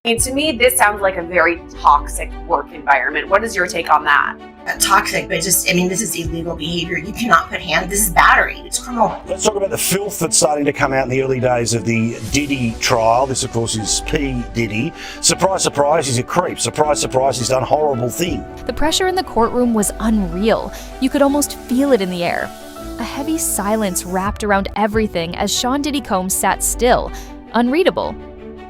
I mean, to me, this sounds like a very toxic work environment. What is your take on that? Toxic, but this is illegal behavior. You cannot put hands. This is battery. It's criminal. Let's talk about the filth that's starting to come out in the early days of the Diddy trial. This, of course, is P. Diddy. Surprise, surprise, he's a creep. Surprise, surprise, he's done horrible thing. The pressure in the courtroom was unreal. You could almost feel it in the air. A heavy silence wrapped around everything as Sean Diddy Combs sat still, unreadable.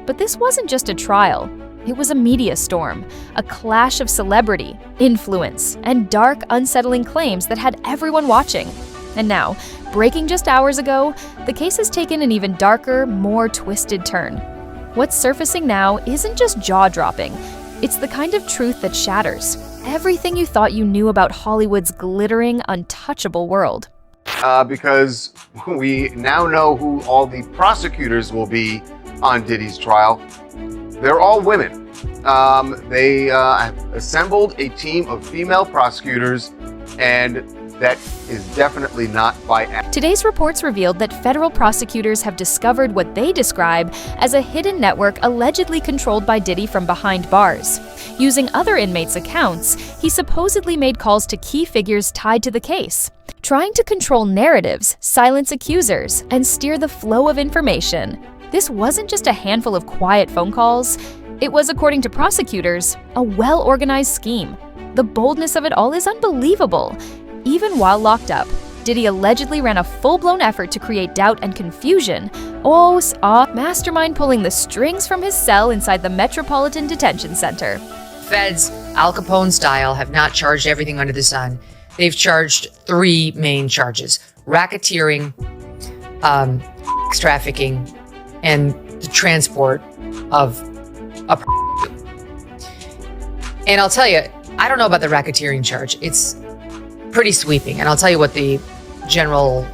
But this wasn't just a trial. It was a media storm, a clash of celebrity, influence, and dark, unsettling claims that had everyone watching. And now, breaking just hours ago, the case has taken an even darker, more twisted turn. What's surfacing now isn't just jaw-dropping. It's the kind of truth that shatters everything you thought you knew about Hollywood's glittering, untouchable world. Because we now know who all the prosecutors will be on Diddy's trial. They're all women. They have assembled a team of female prosecutors, and that is definitely not by accident. Today's reports revealed that federal prosecutors have discovered what they describe as a hidden network allegedly controlled by Diddy from behind bars. Using other inmates' accounts, he supposedly made calls to key figures tied to the case, trying to control narratives, silence accusers, and steer the flow of information. This wasn't just a handful of quiet phone calls. It was, according to prosecutors, a well-organized scheme. The boldness of it all is unbelievable. Even while locked up, Diddy allegedly ran a full-blown effort to create doubt and confusion. A mastermind pulling the strings from his cell inside the Metropolitan Detention Center. Feds, Al Capone style, have not charged everything under the sun. They've charged 3 main charges: racketeering, trafficking, and the transport of a And I'll tell you, I don't know about the racketeering charge. It's pretty sweeping. And I'll tell you what the general...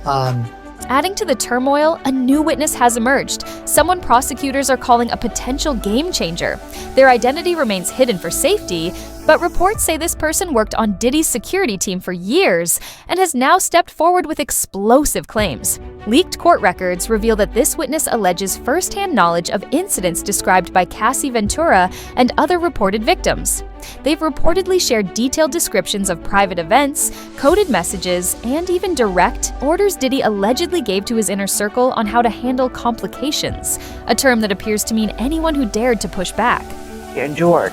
Adding to the turmoil, a new witness has emerged, someone prosecutors are calling a potential game changer. Their identity remains hidden for safety, but reports say this person worked on Diddy's security team for years and has now stepped forward with explosive claims. Leaked court records reveal that this witness alleges firsthand knowledge of incidents described by Cassie Ventura and other reported victims. They've reportedly shared detailed descriptions of private events, coded messages, and even direct orders Diddy allegedly gave to his inner circle on how to handle complications, a term that appears to mean anyone who dared to push back. Endured.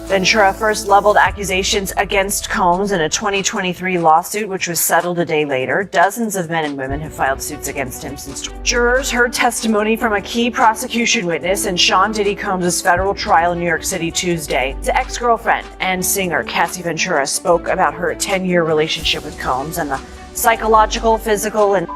Ventura first leveled accusations against Combs in a 2023 lawsuit, which was settled a day later. Dozens of men and women have filed suits against him since. Jurors heard testimony from a key prosecution witness in Sean Diddy Combs' federal trial in New York City Tuesday. His ex-girlfriend and singer Cassie Ventura spoke about her 10-year relationship with Combs and the psychological, physical, and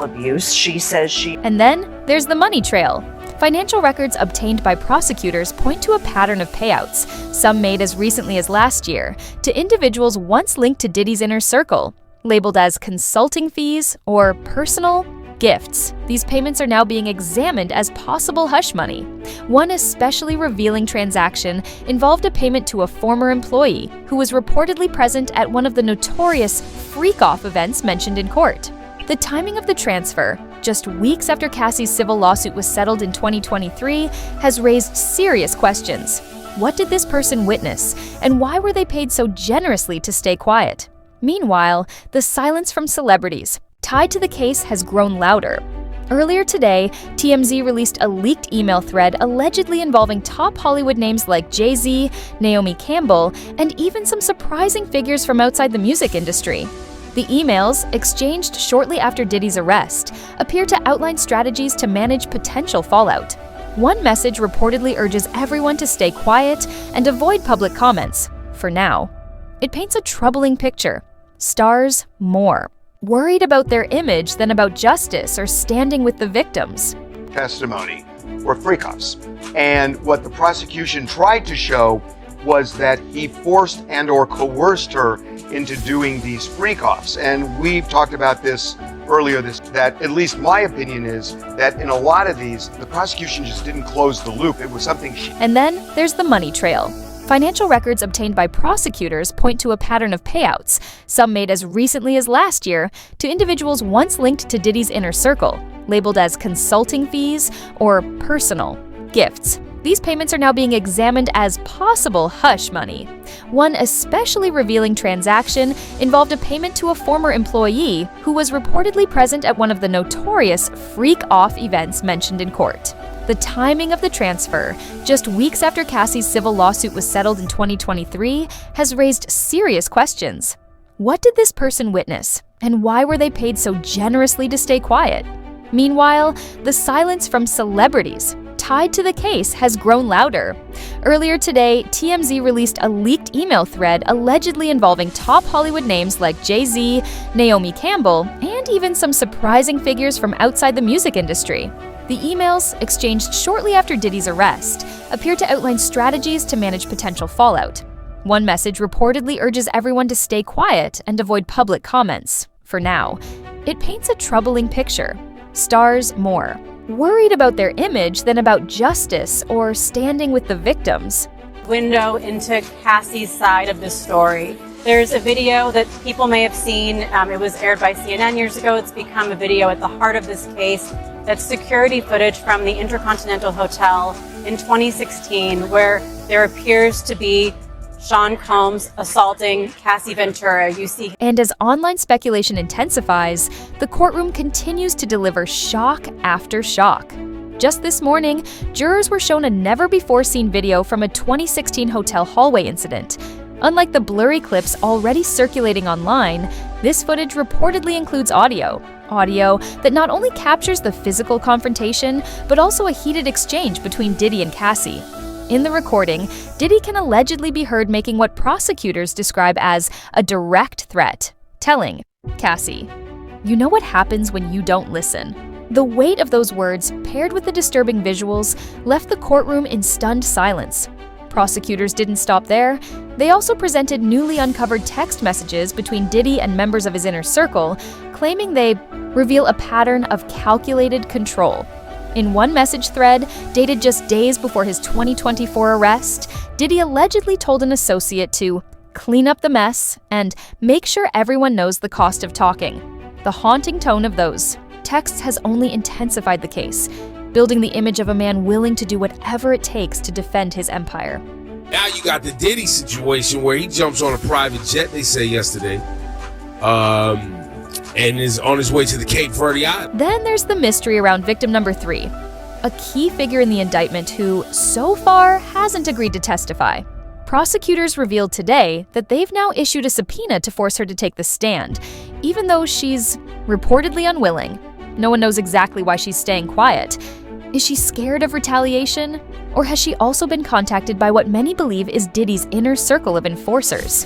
abuse she says she... And then there's the money trail. Financial records obtained by prosecutors point to a pattern of payouts, some made as recently as last year, to individuals once linked to Diddy's inner circle, labeled as consulting fees or personal gifts. These payments are now being examined as possible hush money. One especially revealing transaction involved a payment to a former employee who was reportedly present at one of the notorious freak-off events mentioned in court. The timing of the transfer, just weeks after Cassie's civil lawsuit was settled in 2023, has raised serious questions. What did this person witness, and why were they paid so generously to stay quiet? Meanwhile, the silence from celebrities tied to the case has grown louder. Earlier today, TMZ released a leaked email thread allegedly involving top Hollywood names like Jay-Z, Naomi Campbell, and even some surprising figures from outside the music industry. The emails, exchanged shortly after Diddy's arrest, appear to outline strategies to manage potential fallout. One message reportedly urges everyone to stay quiet and avoid public comments, for now. It paints a troubling picture. Stars more worried about their image than about justice or standing with the victims. Testimony were freak-offs. And what the prosecution tried to show was that he forced and or coerced her into doing these freak-offs. And we've talked about this earlier, that at least my opinion is that in a lot of these, the prosecution just didn't close the loop. It was something And then there's the money trail. Financial records obtained by prosecutors point to a pattern of payouts, some made as recently as last year, to individuals once linked to Diddy's inner circle, labeled as consulting fees or personal gifts. These payments are now being examined as possible hush money. One especially revealing transaction involved a payment to a former employee who was reportedly present at one of the notorious freak-off events mentioned in court. The timing of the transfer, just weeks after Cassie's civil lawsuit was settled in 2023, has raised serious questions. What did this person witness, and why were they paid so generously to stay quiet? Meanwhile, the silence from celebrities tied to the case has grown louder. Earlier today, TMZ released a leaked email thread allegedly involving top Hollywood names like Jay-Z, Naomi Campbell, and even some surprising figures from outside the music industry. The emails, exchanged shortly after Diddy's arrest, appear to outline strategies to manage potential fallout. One message reportedly urges everyone to stay quiet and avoid public comments. For now, it paints a troubling picture. Stars more worried about their image than about justice or standing with the victims. Window into Cassie's side of the story. There's a video that people may have seen. It was aired by CNN years ago. It's become a video at the heart of this case. That's security footage from the Intercontinental Hotel in 2016, where there appears to be Sean Combs assaulting Cassie Ventura. You see. And as online speculation intensifies, the courtroom continues to deliver shock after shock. Just this morning, jurors were shown a never-before-seen video from a 2016 hotel hallway incident. Unlike the blurry clips already circulating online, this footage reportedly includes audio that not only captures the physical confrontation, but also a heated exchange between Diddy and Cassie. In the recording, Diddy can allegedly be heard making what prosecutors describe as a direct threat, telling Cassie, "You know what happens when you don't listen." The weight of those words, paired with the disturbing visuals, left the courtroom in stunned silence. Prosecutors didn't stop there. They also presented newly uncovered text messages between Diddy and members of his inner circle, claiming they reveal a pattern of calculated control. In one message thread, dated just days before his 2024 arrest, Diddy allegedly told an associate to clean up the mess and make sure everyone knows the cost of talking. The haunting tone of those texts has only intensified the case, building the image of a man willing to do whatever it takes to defend his empire. Now you got the Diddy situation where he jumps on a private jet, they say yesterday, and is on his way to the Cape Verde Island. Then there's the mystery around victim number 3, a key figure in the indictment who, so far, hasn't agreed to testify. Prosecutors revealed today that they've now issued a subpoena to force her to take the stand, even though she's reportedly unwilling. No one knows exactly why she's staying quiet. Is she scared of retaliation? Or has she also been contacted by what many believe is Diddy's inner circle of enforcers?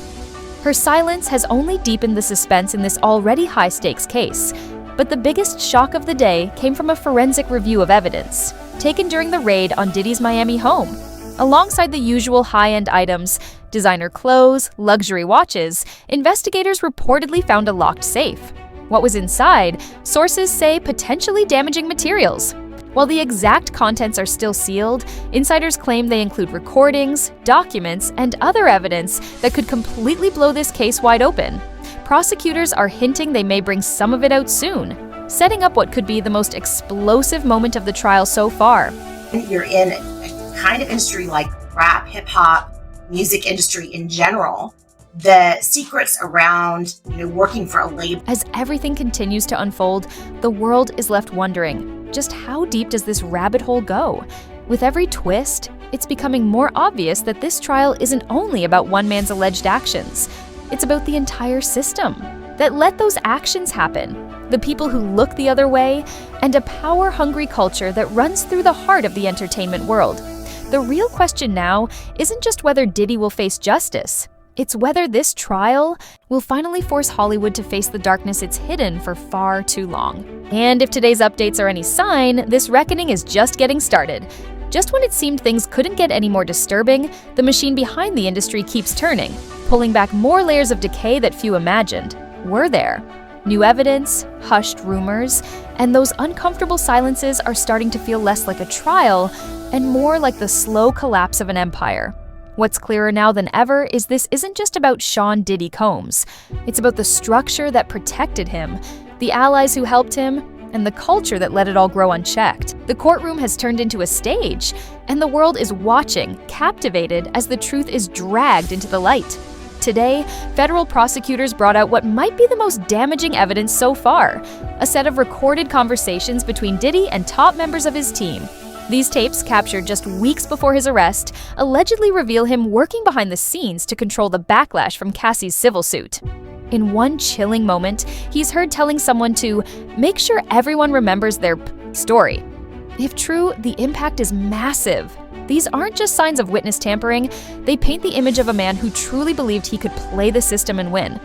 Her silence has only deepened the suspense in this already high-stakes case. But the biggest shock of the day came from a forensic review of evidence, taken during the raid on Diddy's Miami home. Alongside the usual high-end items, designer clothes, luxury watches, investigators reportedly found a locked safe. What was inside, sources say potentially damaging materials. While the exact contents are still sealed, insiders claim they include recordings, documents, and other evidence that could completely blow this case wide open. Prosecutors are hinting they may bring some of it out soon, setting up what could be the most explosive moment of the trial so far. You're in a kind of industry like rap, hip-hop, music industry in general. The secrets around working for a label. As everything continues to unfold, the world is left wondering, just how deep does this rabbit hole go? With every twist, it's becoming more obvious that this trial isn't only about one man's alleged actions. It's about the entire system that let those actions happen, the people who look the other way, and a power-hungry culture that runs through the heart of the entertainment world. The real question now isn't just whether Diddy will face justice. It's whether this trial will finally force Hollywood to face the darkness it's hidden for far too long. And if today's updates are any sign, this reckoning is just getting started. Just when it seemed things couldn't get any more disturbing, the machine behind the industry keeps turning, pulling back more layers of decay that few imagined were there. New evidence, hushed rumors, and those uncomfortable silences are starting to feel less like a trial and more like the slow collapse of an empire. What's clearer now than ever is this isn't just about Sean Diddy Combs. It's about the structure that protected him, the allies who helped him, and the culture that let it all grow unchecked. The courtroom has turned into a stage, and the world is watching, captivated, as the truth is dragged into the light. Today, federal prosecutors brought out what might be the most damaging evidence so far, a set of recorded conversations between Diddy and top members of his team. These tapes, captured just weeks before his arrest, allegedly reveal him working behind the scenes to control the backlash from Cassie's civil suit. In one chilling moment, he's heard telling someone to make sure everyone remembers their story. If true, the impact is massive. These aren't just signs of witness tampering, they paint the image of a man who truly believed he could play the system and win.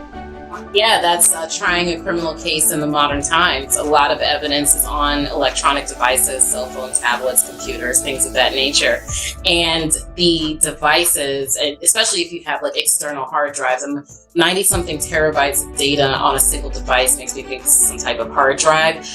Yeah, that's trying a criminal case in the modern times. A lot of evidence is on electronic devices, cell phones, tablets, computers, things of that nature. And the devices, especially if you have like external hard drives, 90-something terabytes of data on a single device makes me think it's some type of hard drive.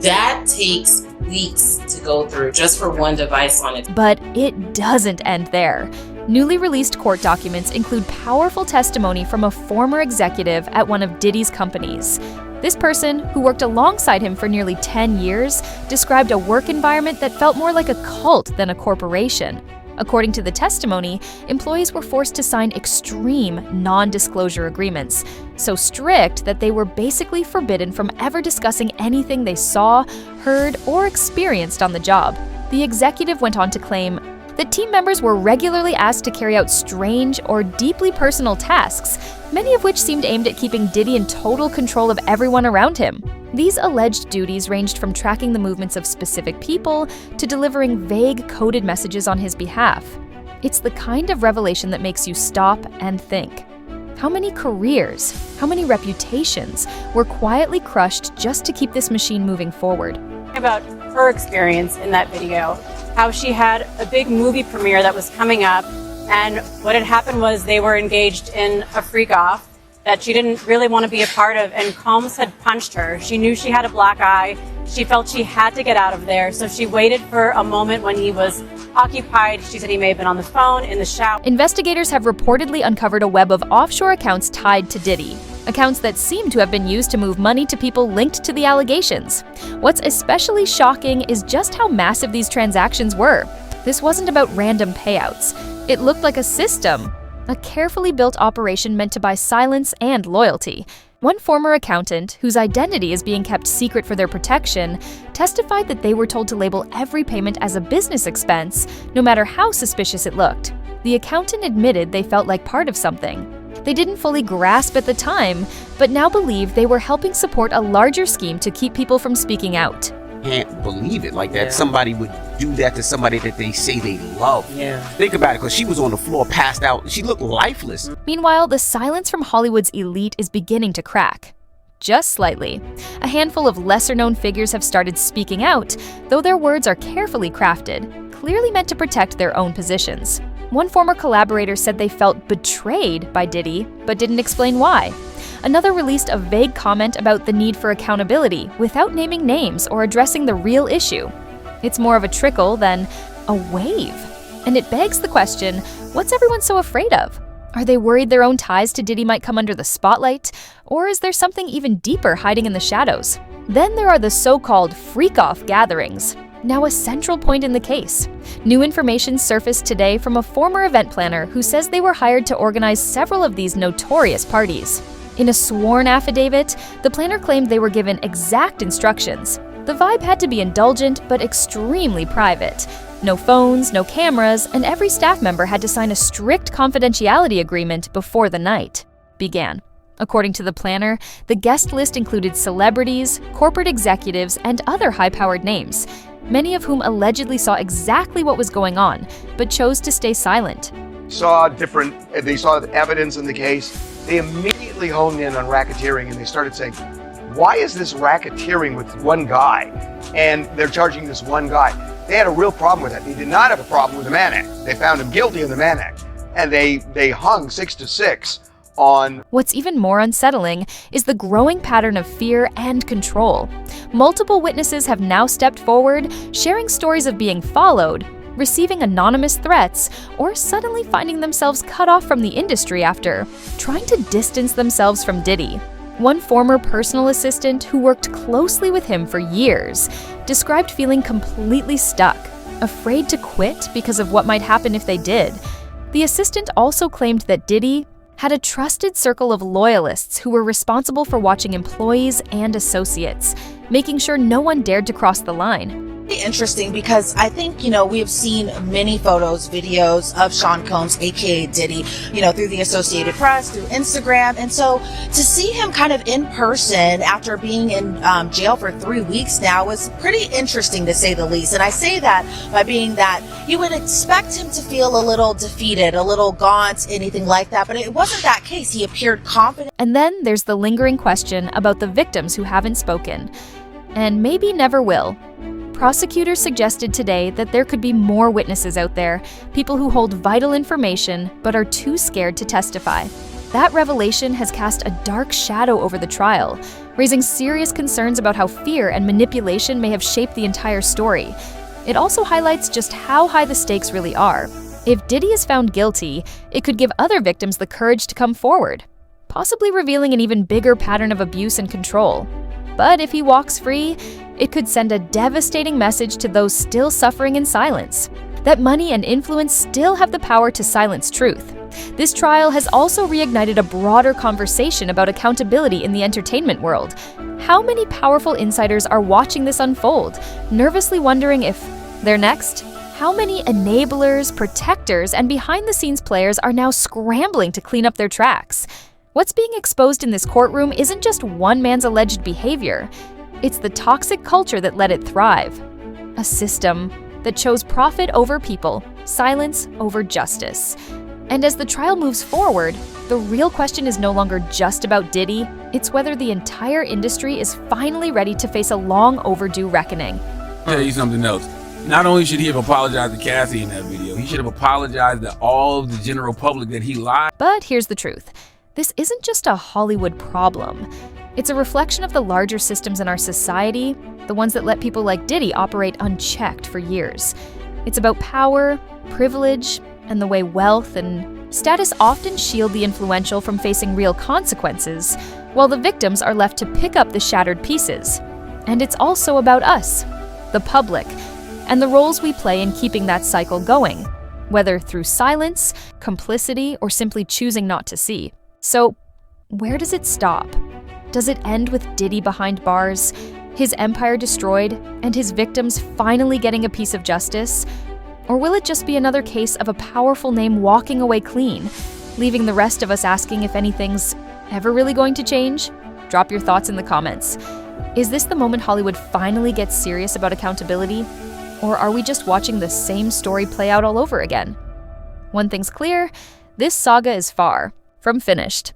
That takes weeks to go through just for one device on it. But it doesn't end there. Newly released court documents include powerful testimony from a former executive at one of Diddy's companies. This person, who worked alongside him for nearly 10 years, described a work environment that felt more like a cult than a corporation. According to the testimony, employees were forced to sign extreme non-disclosure agreements, so strict that they were basically forbidden from ever discussing anything they saw, heard, or experienced on the job. The executive went on to claim that team members were regularly asked to carry out strange or deeply personal tasks, many of which seemed aimed at keeping Diddy in total control of everyone around him. These alleged duties ranged from tracking the movements of specific people to delivering vague coded messages on his behalf. It's the kind of revelation that makes you stop and think. How many careers, how many reputations were quietly crushed just to keep this machine moving forward? About her experience in that video, how she had a big movie premiere that was coming up, and what had happened was they were engaged in a freak-off that she didn't really want to be a part of, and Combs had punched her. She knew she had a black eye. She felt she had to get out of there, so she waited for a moment when he was occupied. She said he may have been on the phone, in the shower. Investigators have reportedly uncovered a web of offshore accounts tied to Diddy, accounts that seem to have been used to move money to people linked to the allegations. What's especially shocking is just how massive these transactions were. This wasn't about random payouts. It looked like a system, a carefully built operation meant to buy silence and loyalty. One former accountant, whose identity is being kept secret for their protection, testified that they were told to label every payment as a business expense, no matter how suspicious it looked. The accountant admitted they felt like part of something. They didn't fully grasp at the time, but now believe they were helping support a larger scheme to keep people from speaking out. Can't believe it like that. Somebody would do that to somebody that they say they love. Yeah. Think about it, because she was on the floor passed out. She looked lifeless. Meanwhile, the silence from Hollywood's elite is beginning to crack. Just slightly. A handful of lesser-known figures have started speaking out, though their words are carefully crafted, clearly meant to protect their own positions. One former collaborator said they felt betrayed by Diddy, but didn't explain why. Another released a vague comment about the need for accountability without naming names or addressing the real issue. It's more of a trickle than a wave. And it begs the question, what's everyone so afraid of? Are they worried their own ties to Diddy might come under the spotlight? Or is there something even deeper hiding in the shadows? Then there are the so-called freak-off gatherings, now a central point in the case. New information surfaced today from a former event planner who says they were hired to organize several of these notorious parties. In a sworn affidavit, the planner claimed they were given exact instructions. The vibe had to be indulgent but extremely private. No phones, no cameras, and every staff member had to sign a strict confidentiality agreement before the night began. According to the planner, the guest list included celebrities, corporate executives, and other high-powered names, many of whom allegedly saw exactly what was going on, but chose to stay silent. They saw the evidence in the case. They immediately honed in on racketeering, and they started saying, why is this racketeering with one guy? And they're charging this one guy. They had a real problem with that. They did not have a problem with the Mann Act. They found him guilty in the Mann Act, and they hung 6 to 6 on. What's even more unsettling is the growing pattern of fear and control. Multiple witnesses have now stepped forward, sharing stories of being followed, receiving anonymous threats, or suddenly finding themselves cut off from the industry after trying to distance themselves from Diddy. One former personal assistant who worked closely with him for years described feeling completely stuck, afraid to quit because of what might happen if they did. The assistant also claimed that Diddy had a trusted circle of loyalists who were responsible for watching employees and associates, making sure no one dared to cross the line. Interesting because I think, we have seen many photos, videos of Sean Combs, aka Diddy, through the Associated Press, through Instagram. And so to see him kind of in person after being in jail for 3 weeks now was pretty interesting, to say the least. And I say that by being that you would expect him to feel a little defeated, a little gaunt, anything like that. But it wasn't that case. He appeared confident. And then there's the lingering question about the victims who haven't spoken, and maybe never will. Prosecutors suggested today that there could be more witnesses out there, people who hold vital information but are too scared to testify. That revelation has cast a dark shadow over the trial, raising serious concerns about how fear and manipulation may have shaped the entire story. It also highlights just how high the stakes really are. If Diddy is found guilty, it could give other victims the courage to come forward, possibly revealing an even bigger pattern of abuse and control. But if he walks free, it could send a devastating message to those still suffering in silence, that money and influence still have the power to silence truth. This trial has also reignited a broader conversation about accountability in the entertainment world. How many powerful insiders are watching this unfold, nervously wondering if they're next? How many enablers, protectors, and behind-the-scenes players are now scrambling to clean up their tracks? What's being exposed in this courtroom isn't just one man's alleged behavior. It's the toxic culture that let it thrive. A system that chose profit over people, silence over justice. And as the trial moves forward, the real question is no longer just about Diddy, it's whether the entire industry is finally ready to face a long overdue reckoning. I'll tell you something else. Not only should he have apologized to Cassie in that video, he should have apologized to all of the general public that he lied. But here's the truth. This isn't just a Hollywood problem. It's a reflection of the larger systems in our society, the ones that let people like Diddy operate unchecked for years. It's about power, privilege, and the way wealth and status often shield the influential from facing real consequences, while the victims are left to pick up the shattered pieces. And it's also about us, the public, and the roles we play in keeping that cycle going, whether through silence, complicity, or simply choosing not to see. So, where does it stop? Does it end with Diddy behind bars, his empire destroyed, and his victims finally getting a piece of justice? Or will it just be another case of a powerful name walking away clean, leaving the rest of us asking if anything's ever really going to change? Drop your thoughts in the comments. Is this the moment Hollywood finally gets serious about accountability? Or are we just watching the same story play out all over again? One thing's clear, this saga is far from finished.